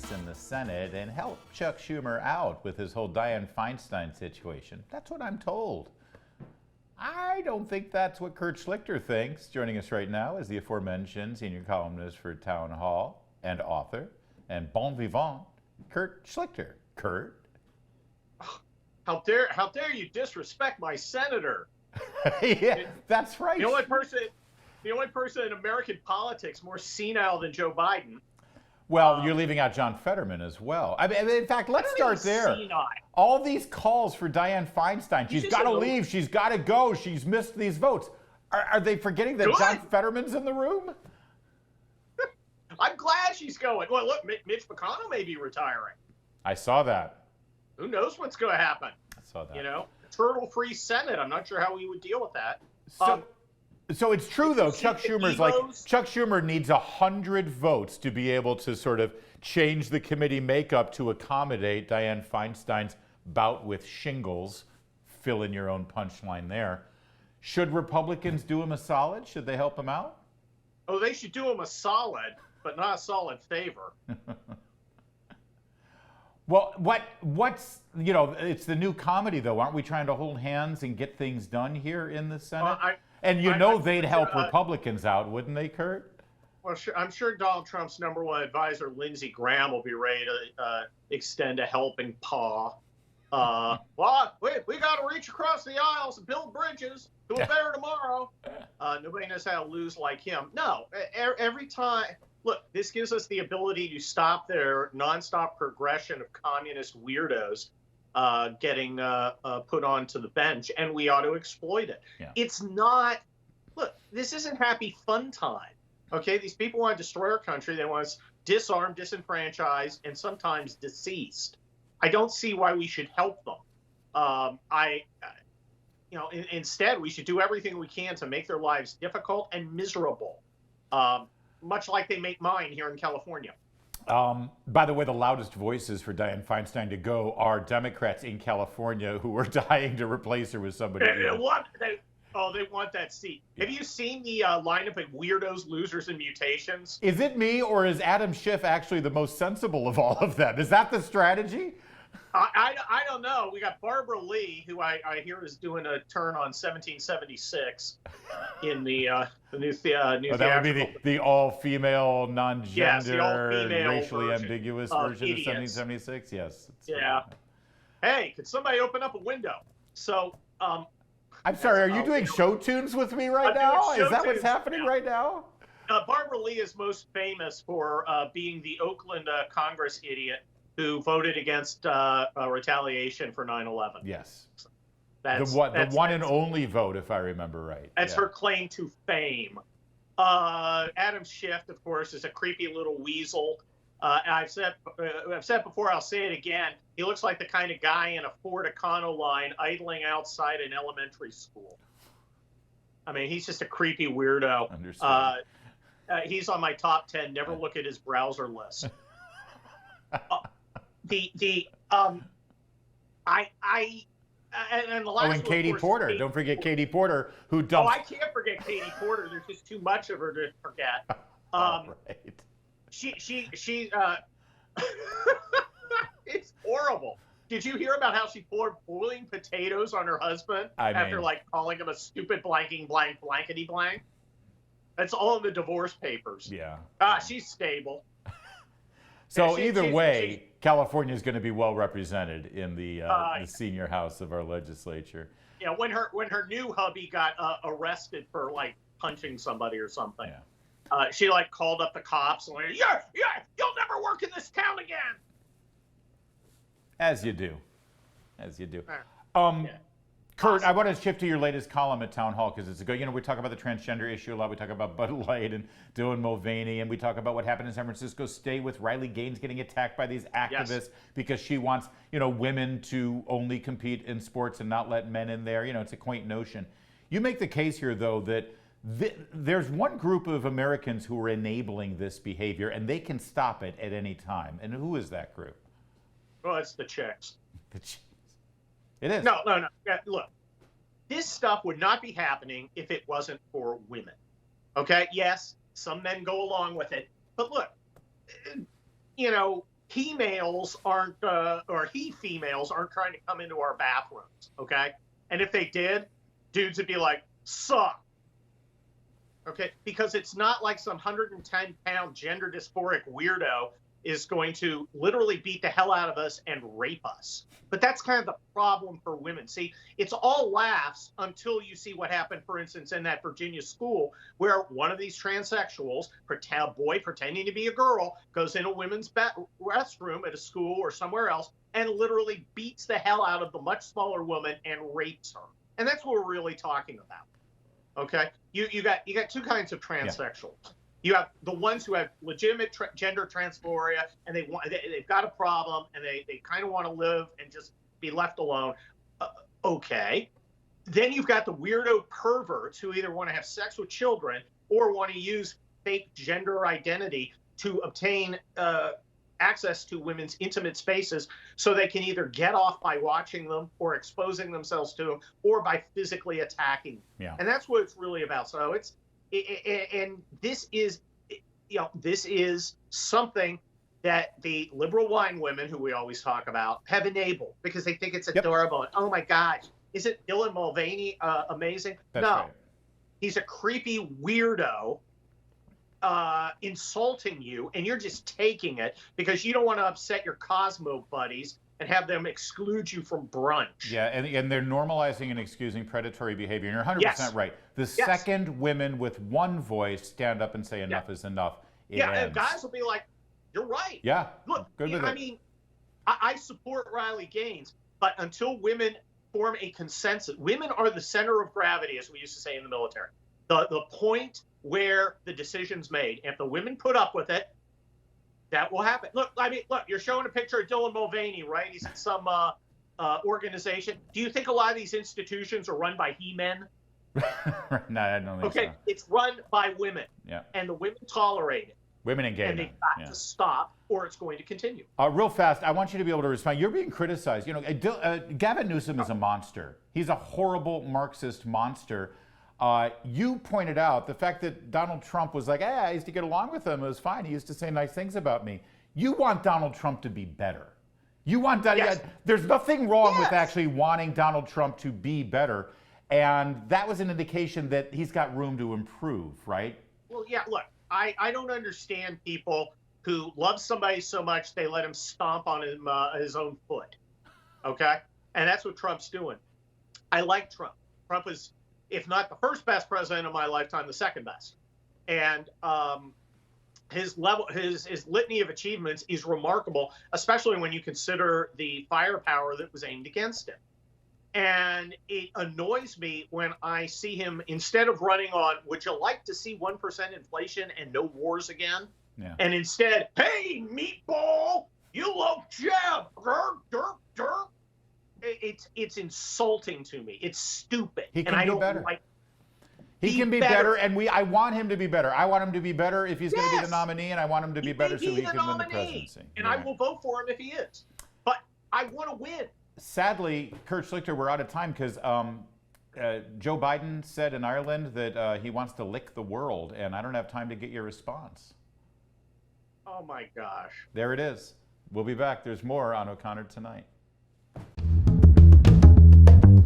nice in the Senate and help Chuck Schumer out with his whole Dianne Feinstein situation. That's what I'm told. I don't think that's what Kurt Schlichter thinks. Joining us right now is the aforementioned senior columnist for Town Hall and author and bon vivant, Kurt Schlichter. Kurt? How dare you disrespect my senator? Yeah, that's right. The only person in American politics more senile than Joe Biden. Well, you're leaving out John Fetterman as well. I mean, in fact, let's start there. Senile. All these calls for Dianne Feinstein. She's got to leave. She's got to go. She's missed these votes. Are they forgetting that John Fetterman's in the room? I'm glad she's going. Well, look, Mitch McConnell may be retiring. I saw that. Who knows what's going to happen? I saw that. You know, turtle-free Senate. I'm not sure how we would deal with that. So it's true, though. Chuck Schumer needs 100 votes to be able to sort of change the committee makeup to accommodate Dianne Feinstein's bout with shingles. Fill in your own punchline there. Should Republicans do him a solid? Should they help him out? Oh, they should do him a solid, but not a solid favor. Well, what's, you know, it's the new comedy, though. Aren't we trying to hold hands and get things done here in the Senate? They'd help Republicans out, wouldn't they, Kurt? Well, I'm sure Donald Trump's #1 advisor, Lindsey Graham, will be ready to extend a helping paw. Well, we got to reach across the aisles and build bridges to a better tomorrow. Nobody knows how to lose like him. No, every time. Look, this gives us the ability to stop their nonstop progression of communist weirdos getting put onto the bench, and we ought to exploit it. Yeah. It's not, look, this isn't happy fun time, okay? These people want to destroy our country. They want us disarmed, disenfranchised, and sometimes deceased. I don't see why we should help them. Instead, we should do everything we can to make their lives difficult and miserable, much like they make mine here in California. By the way, the loudest voices for Dianne Feinstein to go are Democrats in California who are dying to replace her with somebody else. They want that seat. Yeah. Have you seen the lineup of weirdos, losers, and mutations? Is it me, or is Adam Schiff actually the most sensible of all of them? Is that the strategy? I don't know. We got Barbara Lee, who I hear is doing a turn on 1776 in the new theatrical. That would be the all-female, non-gender, racially ambiguous version of 1776. Yes. Yeah. Hey, could somebody open up a window? So. I'm sorry. Are you doing show tunes with me right now? Is that what's happening right now? Barbara Lee is most famous for being the Oakland Congress idiot who voted against retaliation for 9/11. Yes. The one and only vote, if I remember right. That's her claim to fame. Adam Schiff, of course, is a creepy little weasel. I've said before, I'll say it again. He looks like the kind of guy in a Ford Econoline idling outside an elementary school. I mean, he's just a creepy weirdo. Understood. He's on my top 10. Never look at his browser list. And Katie Porter. Don't forget Katie Porter, who dumps. Oh, I can't forget Katie Porter. There's just too much of her to forget. Right. She it's horrible. Did you hear about how she poured boiling potatoes on her husband after calling him a stupid blanking blank blankety blank? That's all in the divorce papers. Yeah. She's stable. So either way, California is going to be well represented in the senior house of our legislature. Yeah, when her new hubby got arrested for punching somebody or something, she called up the cops and went, "Yeah, you'll never work in this town again." As you do. Kurt, I want to shift to your latest column at Town Hall because it's a good. We talk about the transgender issue a lot. We talk about Bud Light and Dylan Mulvaney, and we talk about what happened in San Francisco State with Riley Gaines getting attacked by these activists because she wants, women to only compete in sports and not let men in there. It's a quaint notion. You make the case here, though, that there's one group of Americans who are enabling this behavior, and they can stop it at any time. And who is that group? Well, it's the chicks. It is. No. Look, this stuff would not be happening if it wasn't for women. Okay? Yes, some men go along with it. But look, he males aren't, or he females aren't trying to come into our bathrooms, okay? And if they did, dudes would be like, suck. Okay, because it's not like some 110-pound gender dysphoric weirdo is going to literally beat the hell out of us and rape us. But that's kind of the problem for women. See, it's all laughs until you see what happened, for instance, in that Virginia school where one of these transsexuals, a boy pretending to be a girl, goes in a women's restroom at a school or somewhere else and literally beats the hell out of the much smaller woman and rapes her. And that's what we're really talking about. Okay, you got two kinds of transsexuals. Yeah. You have the ones who have legitimate gender dysphoria and they've got a problem and they kind of want to live and just be left alone. Okay, then you've got the weirdo perverts who either want to have sex with children or want to use fake gender identity to obtain access to women's intimate spaces so they can either get off by watching them or exposing themselves to them or by physically attacking them. Yeah. And that's what it's really about. So and this is, this is something that the liberal wine women who we always talk about have enabled because they think it's adorable. Yep. Oh my gosh, isn't Dylan Mulvaney amazing? That's no, right. He's a creepy weirdo insulting you, and you're just taking it because you don't want to upset your Cosmo buddies and have them exclude you from brunch. Yeah, and they're normalizing and excusing predatory behavior. And you're 100% right. The second women with one voice stand up and say enough is enough, it ends. And guys will be like, you're right. Yeah, look, good with I it. mean, I support Riley Gaines, but until women form a consensus, women are the center of gravity, as we used to say in the military. The point where the decision's made. If the women put up with it, that will happen. Look, you're showing a picture of Dylan Mulvaney, right? He's in some organization. Do you think a lot of these institutions are run by he-men? No, I don't think so. Okay, it's run by women. Yeah. And the women tolerate it. Women and gay men. And they've got to stop, or it's going to continue. Real fast, I want you to be able to respond. You're being criticized. Gavin Newsom is a monster. He's a horrible Marxist monster. You pointed out the fact that Donald Trump was like, I used to get along with him. It was fine. He used to say nice things about me. You want Donald Trump to be better. You want that. Yes. There's nothing wrong with actually wanting Donald Trump to be better. And that was an indication that he's got room to improve, right? Well, yeah, look, I don't understand people who love somebody so much they let him stomp on his own foot. Okay? And that's what Trump's doing. I like Trump. Trump is, if not the first best president of my lifetime, the second best. And his litany of achievements is remarkable, especially when you consider the firepower that was aimed against him. And it annoys me when I see him, instead of running on, would you like to see 1% inflation and no wars again? Yeah. And instead, hey, meatball, you love jab, derp, derp, derp. It's insulting to me. It's stupid. He can and I be don't better. like. He can be better, and I want him to be better. I want him to be better if he's going to be the nominee, and I want him to be better so he can win the presidency. And I will vote for him if he is. But I want to win. Sadly, Kurt Schlichter, we're out of time because Joe Biden said in Ireland that he wants to lick the world, and I don't have time to get your response. Oh, my gosh. There it is. We'll be back. There's more on O'Connor Tonight.